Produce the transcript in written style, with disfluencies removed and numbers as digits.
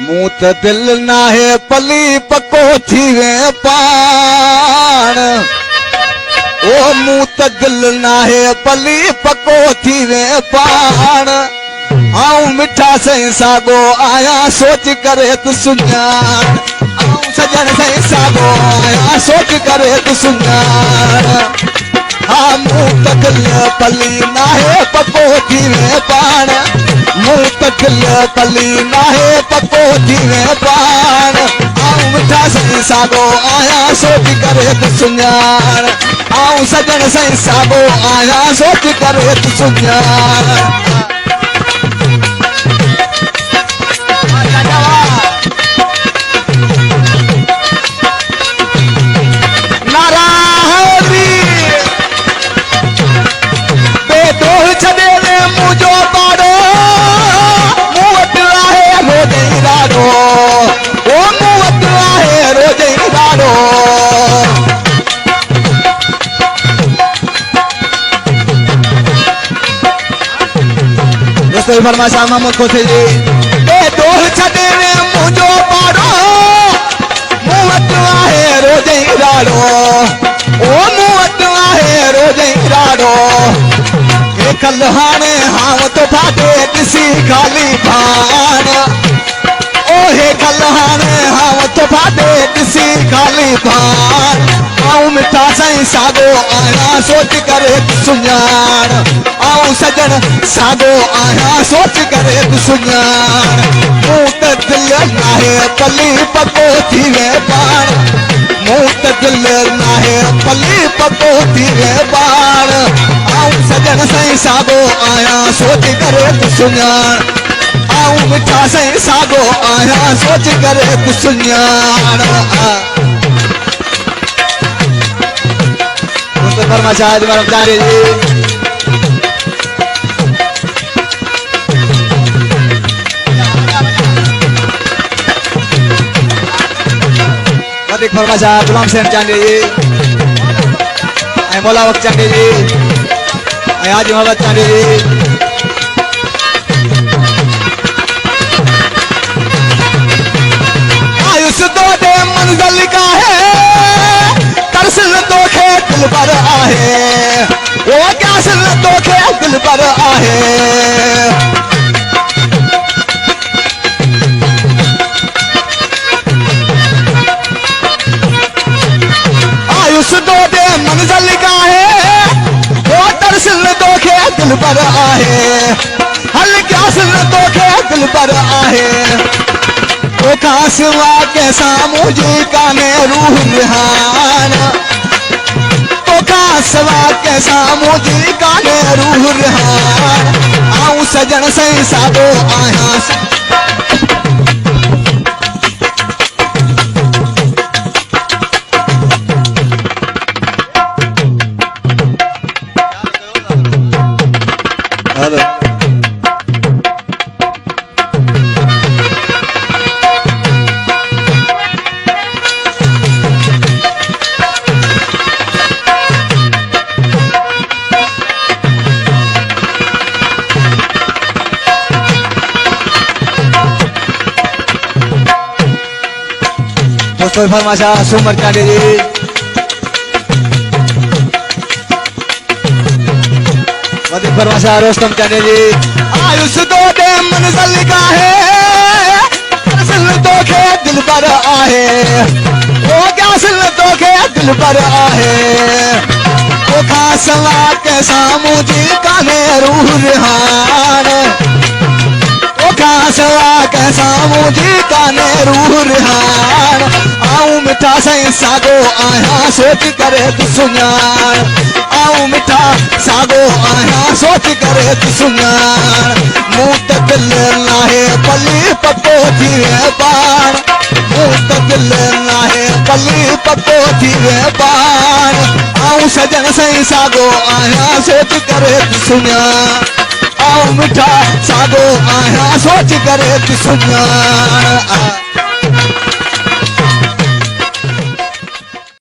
मूं त दिल नाहे पली पको थी वे पाण ओ मूं त दिल नाहे पली पको थी वे पाण आऊं मिठा सही सागो आया सोच करे तू सुञाण आऊं सजण सही सागो आया सोच करे तू सुञाण हाँ मूं त दिल पली नाहे पको थी वे पाण मूं त दिल पली नाहे पको थी वे पाण आऊं मिठा सही सागो आया सोच करे तू सुञाण आऊं सजण सही सागो आया सोच करे तू सुञाण फरमाशा मोहम्मद खोसे जी दोह छदे ने मुझो पाड़ो मुवत आहे रोज इराडो ओ मुवत आहे रोज इराडो हे कल हाने हाव तो फाटे किसी खाली भान ओ हे कल हाने हाव तो फाटे किसी खाली भान आऊं मिठा सही सागो आया सोच करे सुञाण आऊं सजण सागो आया सोच करे तू सुञाण मूं त दिल नाहे पली पको थी वे पाण मूं त दिल नाहे पली पको थी वे पाण आऊं सजण सही सागो आया सोच करे तू सुञाण आऊं मिठा सही सागो आया सोच करे तू सुञाण फरमाशा जी फरमाशा गुलाम सेन चांडी जी मौला वक्त चांडी जी हाजी मोहम्मद चांडी जी आयुष दो दे मंजिल का है तरसल दो खे दिल पर आहे वो क्या सल दो खे दिल पर आहे मंजिल का है वो तरसल दो खे दिल पर आहे हल क्या सल दो खे दिल पर आहे वो कासवा के सामू जी काने रूह रिहान वो कासवा के सामू जी काने रूह रिहान आऊं सजण सही सागो आया फरमाशा सुमर चांडी जी फरमाशा रोस्तम चांडी जी आयुष दो दे मंजिल का है दिल दो खे दिल पर आहे वो क्या सिल दो खे दिल पर आहे वो खासवा के सामू जी काने रूह रिहान वो खासवा के सामू जी काने रूह रिहान आऊं मिठा सही सागो आया सोच करे तू सुञाण आऊं मिठा सागो आया सोच करे तू सुञाण मूं त दिल नाहे पली पको थी वे पाण मूं त दिल नाहे पली पको थी वे पाण आऊं सजण सही सागो आया सोच करे तू सुञाण आऊं मिठा सागो आया सोच करे तू सुञाण